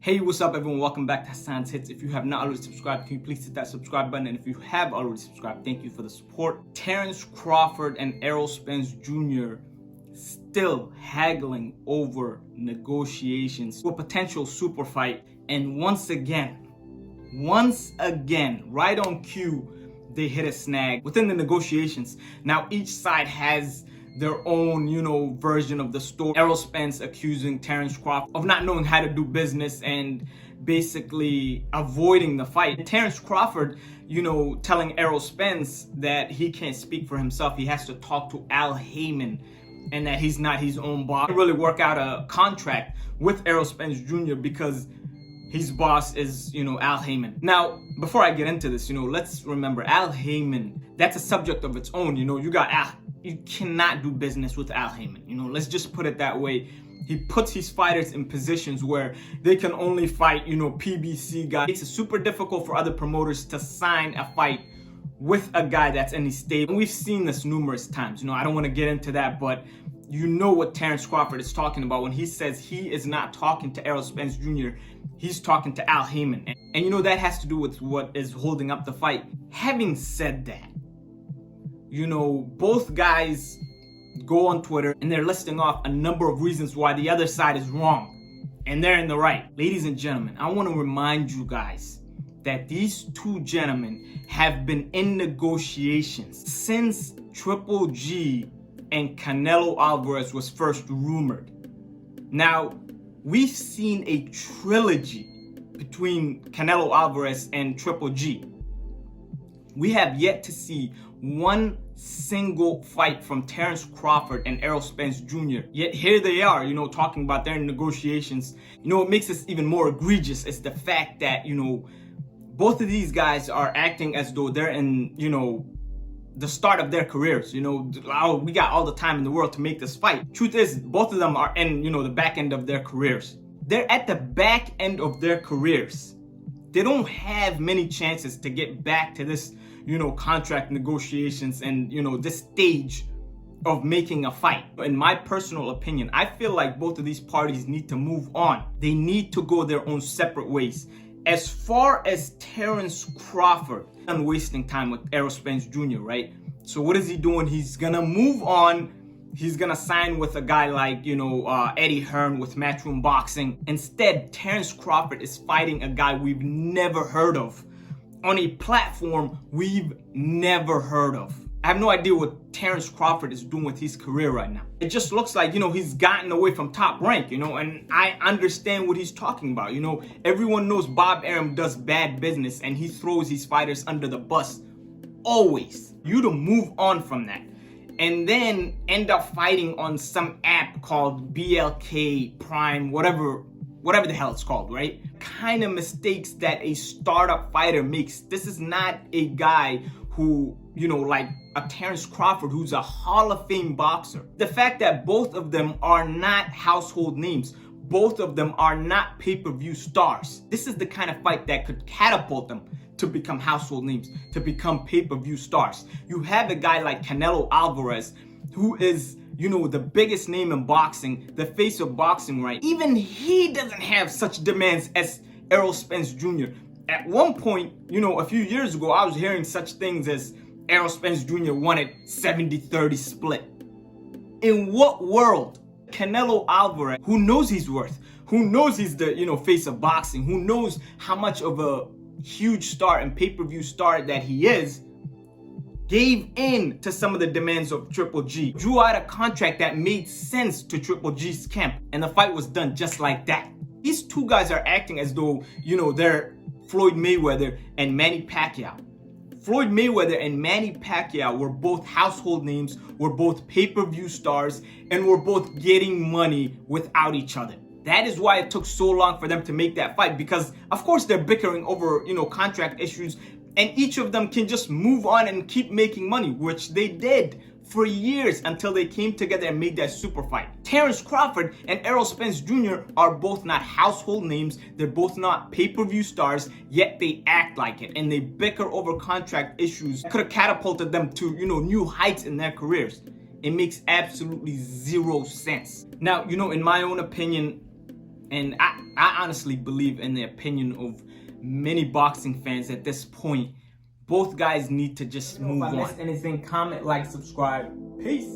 Hey, what's up everyone? Welcome back to Hassan's Hits. If you have not already subscribed, can you please hit that subscribe button? And if you have already subscribed, thank you for the support. Terence Crawford and Errol Spence Jr. still haggling over negotiations for a potential super fight. And once again, right on cue, they hit a snag within the negotiations. Now each side has their own, version of the story. Errol Spence accusing Terence Crawford of not knowing how to do business and basically avoiding the fight. Terence Crawford, telling Errol Spence that he can't speak for himself. He has to talk to Al Heyman and that he's not his own boss. He really work out a contract with Errol Spence Jr. because his boss is, Al Heyman. Now, before I get into this, let's remember Al Heyman, that's a subject of its own. You got Al. You cannot do business with Al Heyman. Let's just put it that way. He puts his fighters in positions where they can only fight, PBC guys. It's super difficult for other promoters to sign a fight with a guy that's in his stable. And we've seen this numerous times. I don't want to get into that, but you know what Terence Crawford is talking about when he says he is not talking to Errol Spence Jr. He's talking to Al Heyman. And that has to do with what is holding up the fight. Having said that, both guys go on Twitter and they're listing off a number of reasons why the other side is wrong and they're in the right. Ladies and gentlemen, I want to remind you guys that these two gentlemen have been in negotiations since Triple G and Canelo Alvarez was first rumored. Now, we've seen a trilogy between Canelo Alvarez and Triple G. We have yet to see one single fight from Terence Crawford and Errol Spence Jr. Yet here they are, talking about their negotiations. What makes this even more egregious is the fact that, both of these guys are acting as though they're in, the start of their careers. We got all the time in the world to make this fight. Truth is, both of them are in, the back end of their careers. They're at the back end of their careers. They don't have many chances to get back to this, contract negotiations and, this stage of making a fight. In my personal opinion, I feel like both of these parties need to move on. They need to go their own separate ways. As far as Terence Crawford, I'm wasting time with Errol Spence Jr., right? So what is he doing? He's gonna move on. He's gonna sign with a guy like, Eddie Hearn with Matchroom Boxing. Instead, Terence Crawford is fighting a guy we've never heard of on a platform we've never heard of. I have no idea what Terence Crawford is doing with his career right now. It just looks like, he's gotten away from Top Rank, and I understand what he's talking about. Everyone knows Bob Arum does bad business and he throws his fighters under the bus. Always. You to move on from that. And then end up fighting on some app called BLK Prime, whatever the hell it's called, right? Kind of mistakes that a startup fighter makes. This is not a guy who, like a Terence Crawford, who's a Hall of Fame boxer. The fact that both of them are not household names, both of them are not pay-per-view stars. This is the kind of fight that could catapult them to become household names, to become pay-per-view stars. You have a guy like Canelo Alvarez, who is, the biggest name in boxing, the face of boxing, right? Even he doesn't have such demands as Errol Spence Jr. At one point, a few years ago, I was hearing such things as Errol Spence Jr. wanted 70-30 split. In what world? Canelo Alvarez, who knows his worth, who knows he's the, face of boxing, who knows how much of a huge star and pay-per-view star that he is, gave in to some of the demands of Triple G, drew out a contract that made sense to Triple G's camp, and the fight was done just like that. These two guys are acting as though, they're Floyd Mayweather and Manny Pacquiao. Floyd Mayweather and Manny Pacquiao were both household names, were both pay-per-view stars, and were both getting money without each other. That is why it took so long for them to make that fight, because of course they're bickering over, contract issues, and each of them can just move on and keep making money, which they did for years until they came together and made that super fight. Terence Crawford and Errol Spence Jr. are both not household names. They're both not pay-per-view stars, yet they act like it. And they bicker over contract issues that could have catapulted them to, new heights in their careers. It makes absolutely zero sense. Now, in my own opinion, And I honestly believe, in the opinion of many boxing fans at this point, both guys need to just move on. If I missed anything, comment, like, subscribe. Peace.